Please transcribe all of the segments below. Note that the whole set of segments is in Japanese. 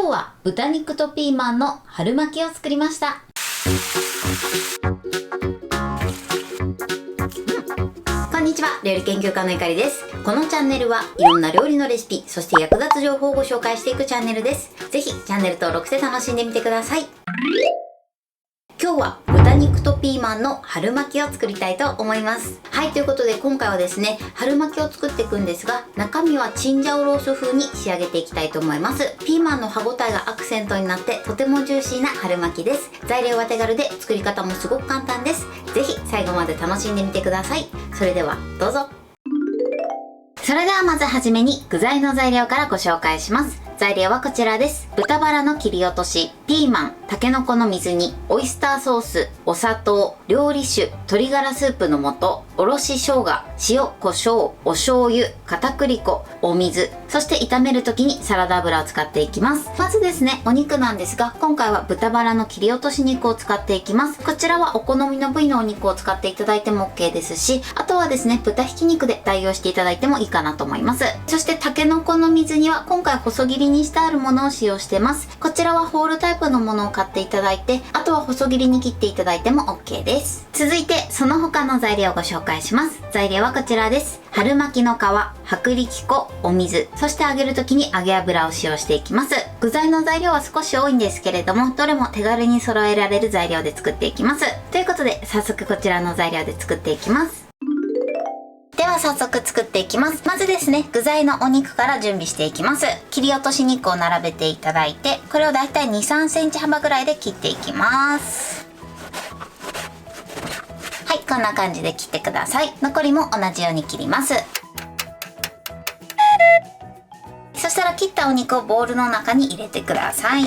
今日は豚肉とピーマンの春巻きを作りました。こんにちは、料理研究家のゆかりです。このチャンネルはいろんな料理のレシピ、そして役立つ情報をご紹介していくチャンネルです。ぜひチャンネル登録して楽しんでみてください。今日は豚肉とピーマンの春巻きを作りたいと思います。はい、ということで今回はですね、春巻きを作っていくんですが、中身はチンジャオロース風に仕上げていきたいと思います。ピーマンの歯ごたえがアクセントになってとてもジューシーな春巻きです。材料は手軽で作り方もすごく簡単です。ぜひ最後まで楽しんでみてください。それではどうぞ。それではまずはじめに具材の材料からご紹介します。材料はこちらです。豚バラの切り落とし、ピーマン、タケノコの水煮、オイスターソース、お砂糖、料理酒、鶏ガラスープの素、おろし生姜、塩、胡椒、お醤油、片栗粉、お水、そして炒める時にサラダ油を使っていきます。まずですね、お肉なんですが、今回は豚バラの切り落とし肉を使っていきます。こちらはお好みの部位のお肉を使っていただいても OK ですし、あとはですね、豚ひき肉で代用していただいてもいいかなと思います。そしてタケノコの水煮は今回細切りにしてあるものを使用してます。こちらはホールタイプのものを買っていただいて、あとは細切りに切っていただいても OK です。続いてその他の材料をご紹介します。材料はこちらです。春巻きの皮、薄力粉、お水、そして揚げる時に揚げ油を使用していきます。具材の材料は少し多いんですけれども、どれも手軽に揃えられる材料で作っていきます。ということで早速こちらの材料で作っていきます。では早速作っていきます。まずですね、具材のお肉から準備していきます。切り落とし肉を並べていただいて、これをだいたい 2,3 センチ幅ぐらいで切っていきます。はい、こんな感じで切ってください。残りも同じように切ります。そしたら切ったお肉をボウルの中に入れてください。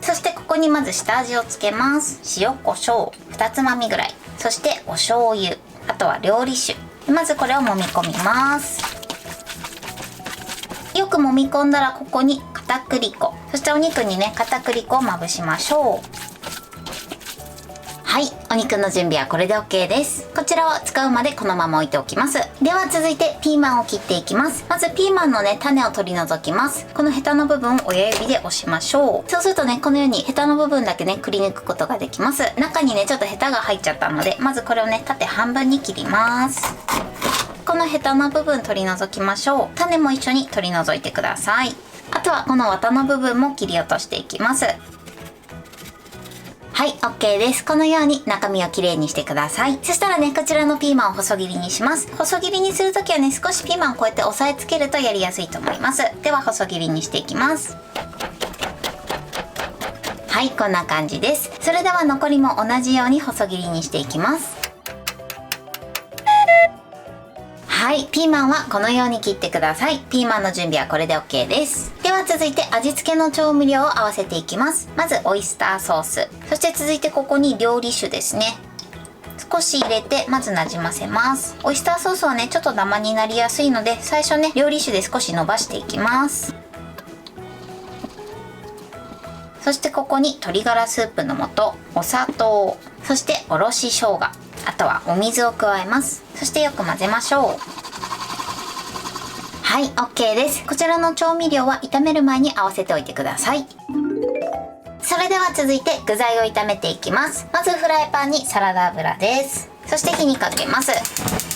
そしてここにまず下味をつけます。塩コショウ2つまみぐらい、そしてお醤油、あとは料理酒。まずこれを揉み込みます。よく揉み込んだらここに片栗粉、そしてお肉にね片栗粉をまぶしましょう。はい、お肉の準備はこれで OK です。こちらを使うまでこのまま置いておきます。では続いてピーマンを切っていきます。まずピーマンのね種を取り除きます。このヘタの部分を親指で押しましょう。そうするとね、このようにヘタの部分だけねくり抜くことができます。中にねちょっとヘタが入っちゃったので、まずこれをね縦半分に切ります。このヘタの部分取り除きましょう。種も一緒に取り除いてください。あとはこの綿の部分も切り落としていきます。はい、OK です。このように中身をきれいにしてください。そしたらね、こちらのピーマンを細切りにします。細切りにするときはね、少しピーマンをこうやって押さえつけるとやりやすいと思います。では細切りにしていきます。はい、こんな感じです。それでは残りも同じように細切りにしていきます。はい、ピーマンはこのように切ってください。ピーマンの準備はこれで OK です。では続いて味付けの調味料を合わせていきます。まずオイスターソース、そして続いてここに料理酒ですね。少し入れてまずなじませます。オイスターソースはねちょっとダマになりやすいので、最初ね料理酒で少し伸ばしていきます。そしてここに鶏ガラスープの素、お砂糖、そしておろし生姜、あとはお水を加えます。そしてよく混ぜましょう。はい、OK です。こちらの調味料は炒める前に合わせておいてください。それでは続いて具材を炒めていきます。まずフライパンにサラダ油です。そして火にかけます。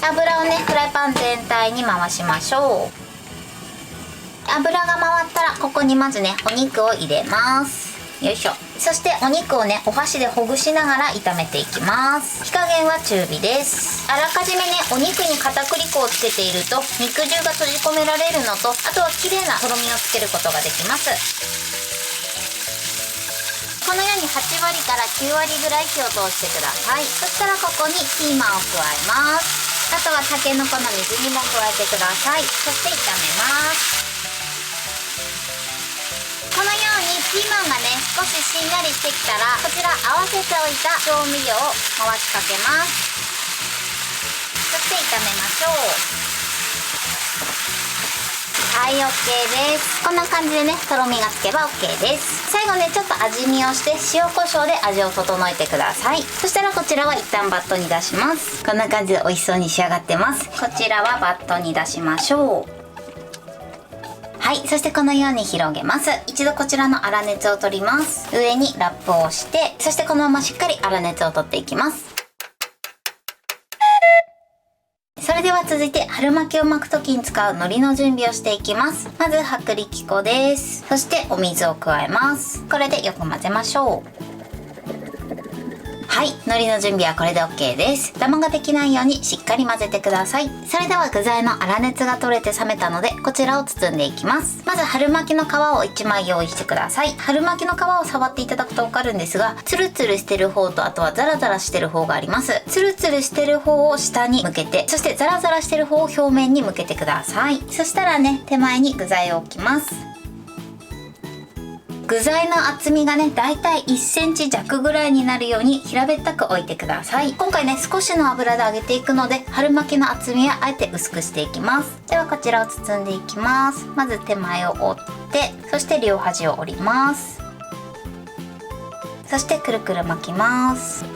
油をねフライパン全体に回しましょう。油が回ったらここにまずねお肉を入れます。よいしょ。そしてお肉をねお箸でほぐしながら炒めていきます。火加減は中火です。あらかじめねお肉に片栗粉をつけていると肉汁が閉じ込められるのと、あとは綺麗なとろみをつけることができます。このように8割から9割ぐらい火を通してください。そしたらここにピーマンを加えます。あとはタケノコの水煮も加えてください。そして炒めます。このようにピーマンがね少ししんなりしてきたら、こちら合わせておいた調味料を回しかけます。そして炒めましょう。はい、 OK です。こんな感じでねとろみがつけば OK です。最後ねちょっと味見をして塩コショウで味を整えてください。そしたらこちらは一旦バットに出します。こんな感じで美味しそうに仕上がってます。こちらはバットに出しましょう。ははい、そしてこのように広げます。一度こちらの粗熱を取ります。上にラップをして、そしてこのまましっかり粗熱を取っていきます。それでは続いて春巻きを巻く時に使う海苔の準備をしていきます。まず薄力粉です。そしてお水を加えます。これでよく混ぜましょう。はい、海苔の準備はこれで OK です。ダマができないようにしっかり混ぜてください。それでは具材の粗熱が取れて冷めたので、こちらを包んでいきます。まず春巻きの皮を1枚用意してください。春巻きの皮を触っていただくとわかるんですが、ツルツルしてる方とあとはザラザラしてる方があります。ツルツルしてる方を下に向けて、そしてザラザラしてる方を表面に向けてください。そしたらね、手前に具材を置きます。具材の厚みがね、だいたい1センチ弱ぐらいになるように平べったく置いてください。今回ね、少しの油で揚げていくので、春巻きの厚みはあえて薄くしていきます。ではこちらを包んでいきます。まず手前を折って、そして両端を折ります。そしてくるくる巻きます。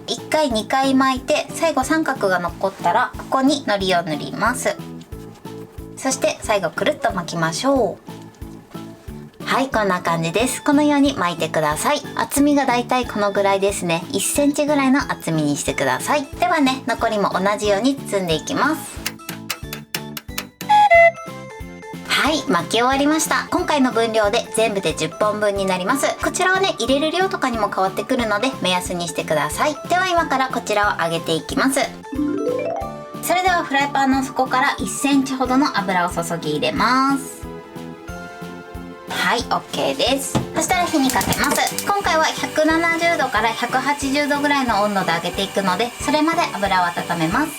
1回2回巻いて、最後三角が残ったらここに海苔を塗ります。そして最後くるっと巻きましょう。はい、こんな感じです。このように巻いてください。厚みがだいたいこのぐらいですね。1センチぐらいの厚みにしてください。ではね、残りも同じように包んでいきます。はい、巻き終わりました。今回の分量で全部で10本分になります。こちらはね、入れる量とかにも変わってくるので目安にしてください。では今からこちらを揚げていきます。それではフライパンの底から1センチほどの油を注ぎ入れます。はい、OK です。そしたら火にかけます。今回は170度から180度ぐらいの温度で揚げていくので、それまで油を温めます。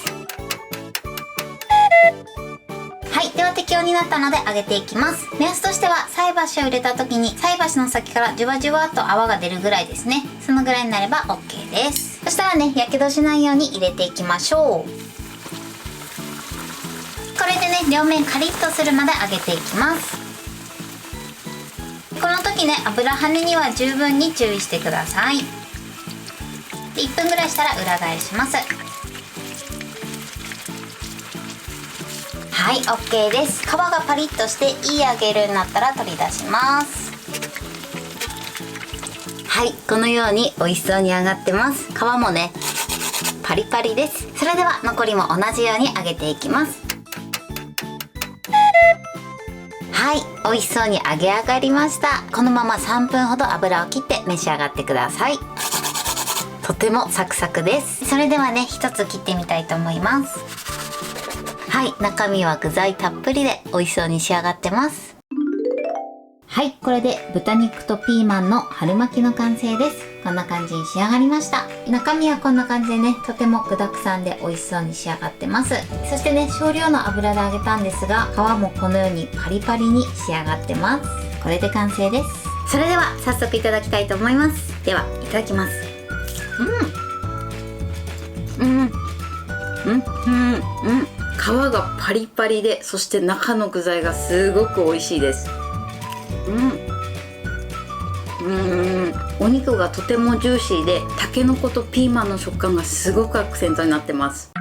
はい、では適温になったので揚げていきます。目安としては菜箸を入れた時に菜箸の先からじゅわじゅわっと泡が出るぐらいですね。そのぐらいになれば OK です。そしたらね、やけどしないように入れていきましょう。これでね、両面カリッとするまで揚げていきます。この時ね、油跳ねには十分に注意してください。で、1分ぐらいしたら裏返します。はい、 OK です。皮がパリッとしていい揚げ色になったら取り出します。はい、このように美味しそうに揚がってます。皮もね、パリパリです。それでは残りも同じように揚げていきます。はい、美味しそうに揚げ上がりました。このまま3分ほど油を切って召し上がってください。とてもサクサクです。それではね、一つ切ってみたいと思います。はい、中身は具材たっぷりで美味しそうに仕上がってます。はい、これで豚肉とピーマンの春巻きの完成です。こんな感じに仕上がりました。中身はこんな感じでね、とても具沢山で美味しそうに仕上がってます。そしてね、少量の油で揚げたんですが、皮もこのようにパリパリに仕上がってます。これで完成です。それでは早速いただきたいと思います。では、いただきます。皮がパリパリで、そして中の具材がすごく美味しいです。お肉がとてもジューシーで、たけのことピーマンの食感がすごくアクセントになってます。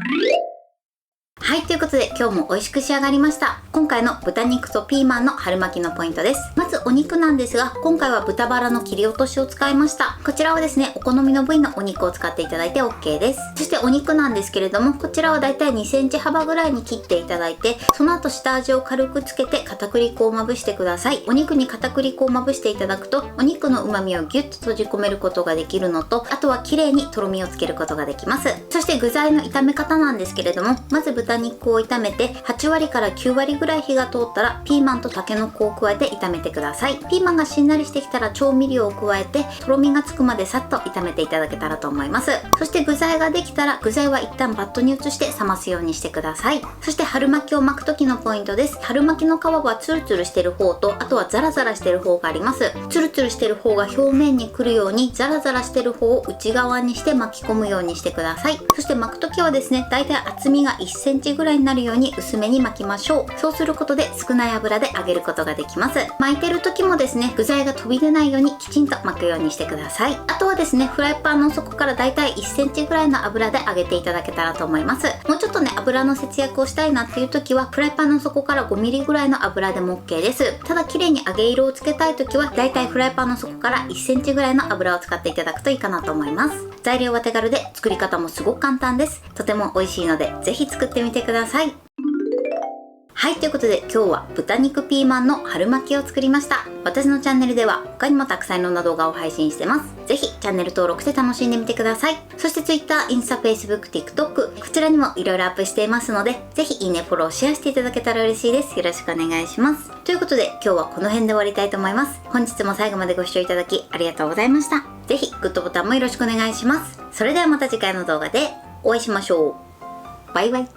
はい、ということで今日も美味しく仕上がりました。今回の豚肉とピーマンの春巻きのポイントです。まずお肉なんですが、今回は豚バラの切り落としを使いました。こちらはですね、お好みの部位のお肉を使っていただいて OK です。そしてお肉なんですけれども、こちらはだいたい2センチ幅ぐらいに切っていただいて、その後下味を軽くつけて片栗粉をまぶしてください。お肉に片栗粉をまぶしていただくと、お肉の旨味をギュッと閉じ込めることができるのと、あとは綺麗にとろみをつけることができます。そして具材の炒め方なんですけれども、まず豚肉を炒めて8割から9割ぐらい火が通ったら、ピーマンとタケノコを加えて炒めてください。ピーマンがしんなりしてきたら調味料を加えて、とろみがつくまでさっと炒めていただけたらと思います。そして具材ができたら、具材は一旦バットに移して冷ますようにしてください。そして春巻きを巻く時のポイントです。春巻きの皮はツルツルしてる方と、あとはザラザラしてる方があります。ツルツルしてる方が表面に来るように、ザラザラしてる方を内側にして巻き込むようにしてください。そして巻く時はですね、だいたい厚みが1センチぐらいになるように薄めに巻きましょう。そうすることで少ない油で揚げることができます。巻いてるる時もですね、具材が飛び出ないようにきちんと巻くようにしてください。あとはですね、フライパンの底からだいたい1センチぐらいの油で揚げていただけたらと思います。もうちょっとね、油の節約をしたいなっていう時はフライパンの底から5ミリぐらいの油でも OK です。ただ綺麗に揚げ色をつけたい時はだいたいフライパンの底から1センチぐらいの油を使っていただくといいかなと思います。材料は手軽で作り方もすごく簡単です。とても美味しいのでぜひ作ってみてください。はい、ということで今日は豚肉ピーマンの春巻きを作りました。私のチャンネルでは他にもたくさんいろんな動画を配信してます。ぜひチャンネル登録して楽しんでみてください。そして Twitter、インスタ、Facebook、TikTok こちらにもいろいろアップしていますので、ぜひいいね、フォロー、シェアしていただけたら嬉しいです。よろしくお願いします。ということで今日はこの辺で終わりたいと思います。本日も最後までご視聴いただきありがとうございました。ぜひグッドボタンもよろしくお願いします。それではまた次回の動画でお会いしましょう。バイバイ。